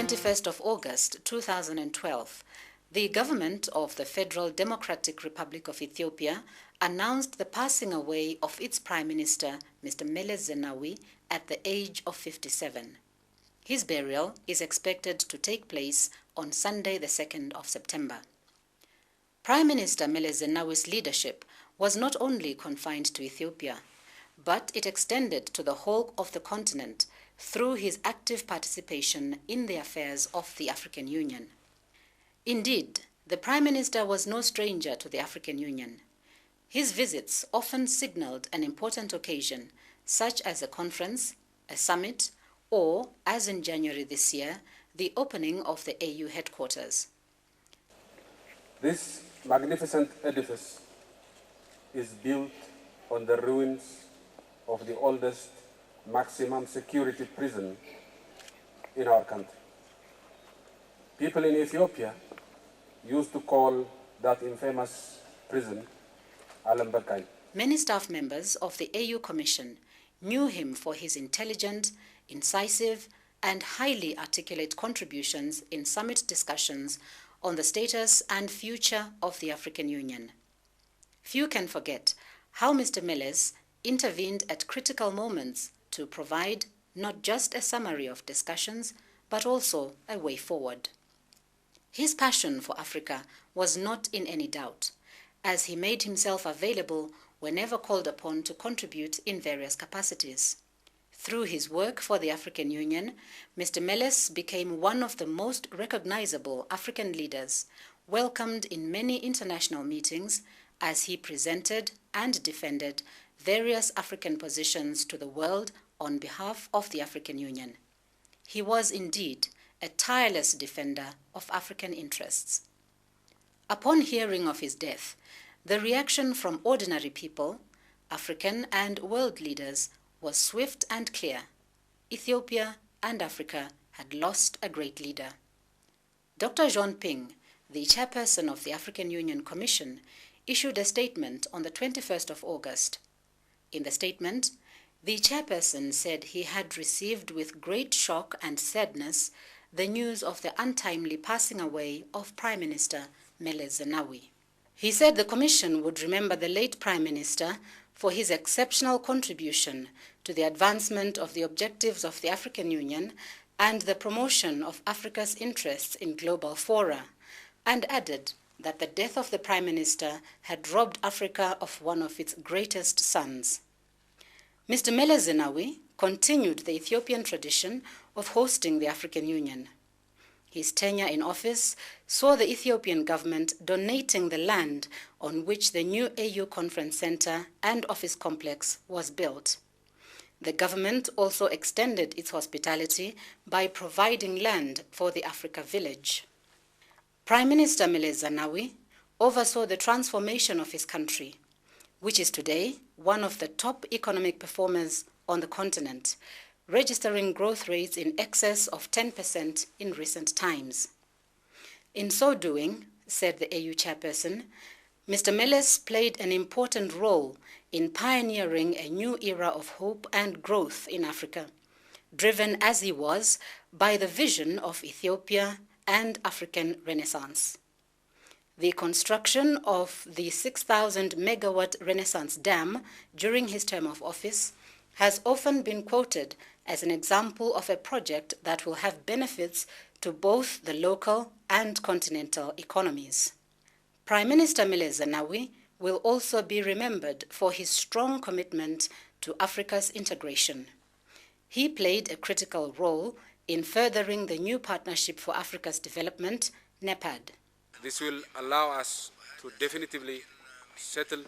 21st of August 2012, the government of the Federal Democratic Republic of Ethiopia announced the passing away of its Prime Minister, Mr. Meles Zenawi, at the age of 57. His burial is expected to take place on Sunday, the 2nd of September. Prime Minister Meles Zenawi's leadership was not only confined to Ethiopia, but it extended to the whole of the continent through his active participation in the affairs of the African Union. Indeed, the Prime Minister was no stranger to the African Union. His visits often signaled an important occasion, such as a conference, a summit, or, as in January this year, the opening of the AU headquarters. This magnificent edifice is built on the ruins of the oldest maximum security prison in our country. People in Ethiopia used to call that infamous prison Alambakai. Many staff members of the AU Commission knew him for his intelligent, incisive, and highly articulate contributions in summit discussions on the status and future of the African Union. Few can forget how Mr. Meles intervened at critical moments to provide not just a summary of discussions, but also a way forward. His passion for Africa was not in any doubt, as he made himself available whenever called upon to contribute in various capacities. Through his work for the African Union, Mr. Meles became one of the most recognizable African leaders, welcomed in many international meetings as he presented and defended various African positions to the world on behalf of the African Union. He was indeed a tireless defender of African interests. Upon hearing of his death, the reaction from ordinary people, African and world leaders, was swift and clear. Ethiopia and Africa had lost a great leader. Dr. Jean Ping, the chairperson of the African Union Commission, issued a statement on the 21st of August. In the statement, the chairperson said he had received with great shock and sadness the news of the untimely passing away of Prime Minister Meles Zenawi. He said the Commission would remember the late Prime Minister for his exceptional contribution to the advancement of the objectives of the African Union and the promotion of Africa's interests in global fora, and added that the death of the Prime Minister had robbed Africa of one of its greatest sons. Mr. Meles Zenawi continued the Ethiopian tradition of hosting the African Union. His tenure in office saw the Ethiopian government donating the land on which the new AU Conference Center and office complex was built. The government also extended its hospitality by providing land for the Africa Village. Prime Minister Meles Zenawi oversaw the transformation of his country, which is today one of the top economic performers on the continent, registering growth rates in excess of 10% in recent times. In so doing, said the AU chairperson, Mr. Meles played an important role in pioneering a new era of hope and growth in Africa, driven as he was by the vision of Ethiopia and African Renaissance. The construction of the 6,000 megawatt Renaissance Dam during his term of office has often been quoted as an example of a project that will have benefits to both the local and continental economies. Prime Minister Meles Zenawi will also be remembered for his strong commitment to Africa's integration. He played a critical role in furthering the new Partnership for Africa's Development, NEPAD. This will allow us to definitively settle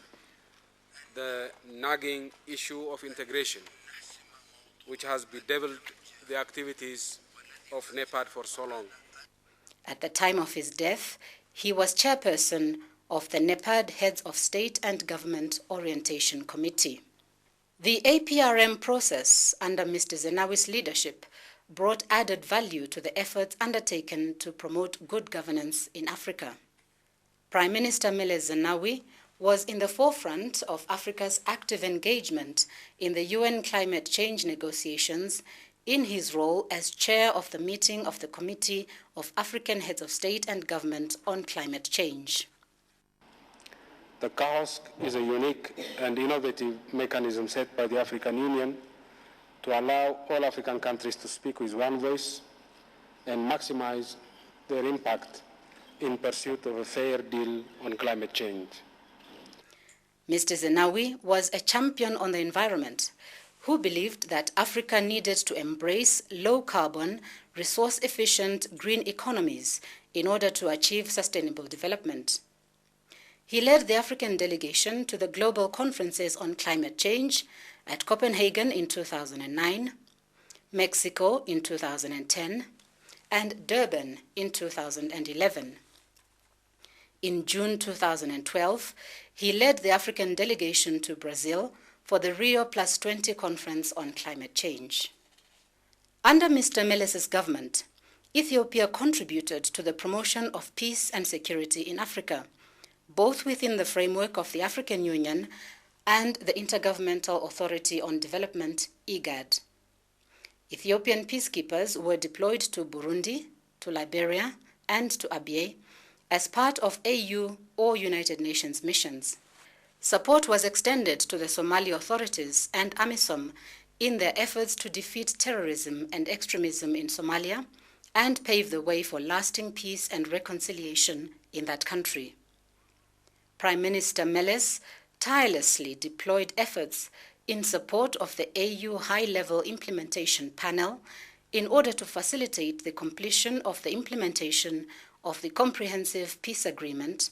the nagging issue of integration, which has bedeviled the activities of NEPAD for so long. At the time of his death, he was chairperson of the NEPAD Heads of State and Government Orientation Committee. The APRM process under Mr. Zenawi's leadership brought added value to the efforts undertaken to promote good governance in Africa. Prime Minister Meles Zenawi was in the forefront of Africa's active engagement in the UN climate change negotiations, in his role as chair of the meeting of the Committee of African Heads of State and Government on Climate Change. The CAOSC is a unique and innovative mechanism set by the African Union to allow all African countries to speak with one voice and maximize their impact in pursuit of a fair deal on climate change. Mr. Zenawi was a champion on the environment who believed that Africa needed to embrace low-carbon, resource-efficient green economies in order to achieve sustainable development. He led the African delegation to the global conferences on climate change at Copenhagen in 2009, Mexico in 2010, and Durban in 2011. In June 2012, he led the African delegation to Brazil for the Rio+20 conference on climate change. Under Mr. Meles's government, Ethiopia contributed to the promotion of peace and security in Africa, both within the framework of the African Union and the Intergovernmental Authority on Development, IGAD. Ethiopian peacekeepers were deployed to Burundi, to Liberia, and to Abyei as part of AU or United Nations missions. Support was extended to the Somali authorities and AMISOM in their efforts to defeat terrorism and extremism in Somalia and pave the way for lasting peace and reconciliation in that country. Prime Minister Meles tirelessly deployed efforts in support of the AU High-Level Implementation Panel in order to facilitate the completion of the implementation of the Comprehensive Peace Agreement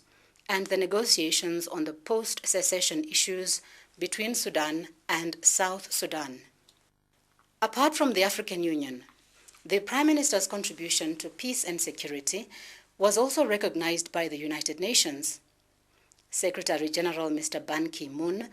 and the negotiations on the post-secession issues between Sudan and South Sudan. Apart from the African Union, the Prime Minister's contribution to peace and security was also recognized by the United Nations. Secretary General Mr. Ban Ki-moon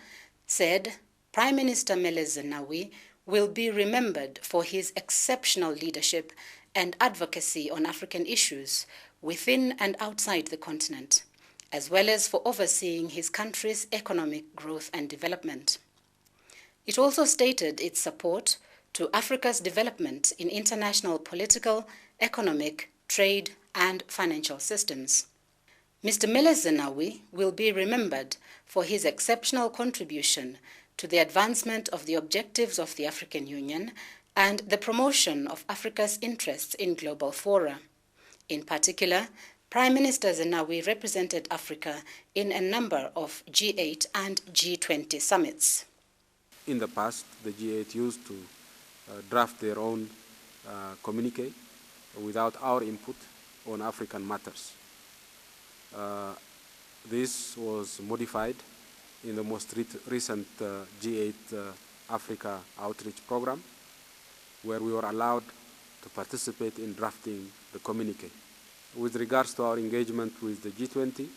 said Prime Minister Meles Zenawi will be remembered for his exceptional leadership and advocacy on African issues within and outside the continent, as well as for overseeing his country's economic growth and development. It also stated its support to Africa's development in international political, economic, trade, and financial systems. Mr. Meles Zenawi will be remembered for his exceptional contribution to the advancement of the objectives of the African Union and the promotion of Africa's interests in global fora. In particular, Prime Minister Zenawi represented Africa in a number of G8 and G20 summits. In the past, the G8 used to draft their own communique without our input on African matters. This was modified in the most recent G8 Africa outreach program, where we were allowed to participate in drafting the communique. With regards to our engagement with the G20,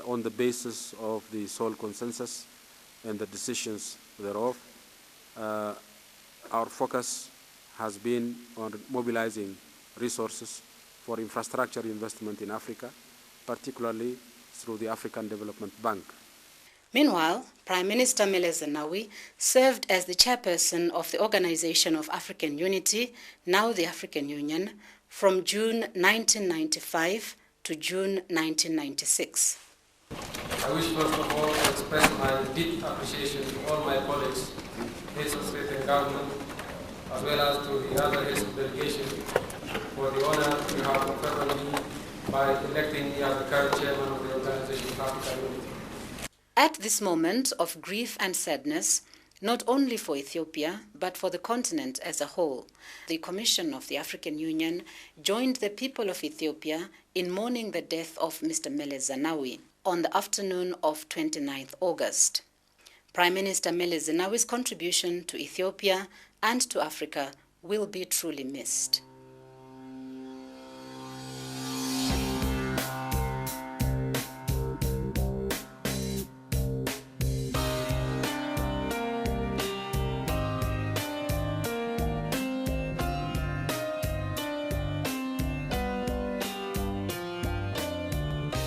on the basis of the Seoul Consensus and the decisions thereof, our focus has been on mobilizing resources for infrastructure investment in Africa, particularly through the African Development Bank. Meanwhile, Prime Minister Meles Zenawi served as the chairperson of the Organization of African Unity, now the African Union, from June 1995 to June 1996. I wish first of all to express my deep appreciation to all my colleagues, heads of state and government, as well as to the other heads of delegation for the honor you have conferred on me by electing me as the current chairman of the Organization of African Unity. At this moment of grief and sadness, not only for Ethiopia, but for the continent as a whole, the Commission of the African Union joined the people of Ethiopia in mourning the death of Mr. Meles Zenawi on the afternoon of 29th August. Prime Minister Meles Zenawi's contribution to Ethiopia and to Africa will be truly missed.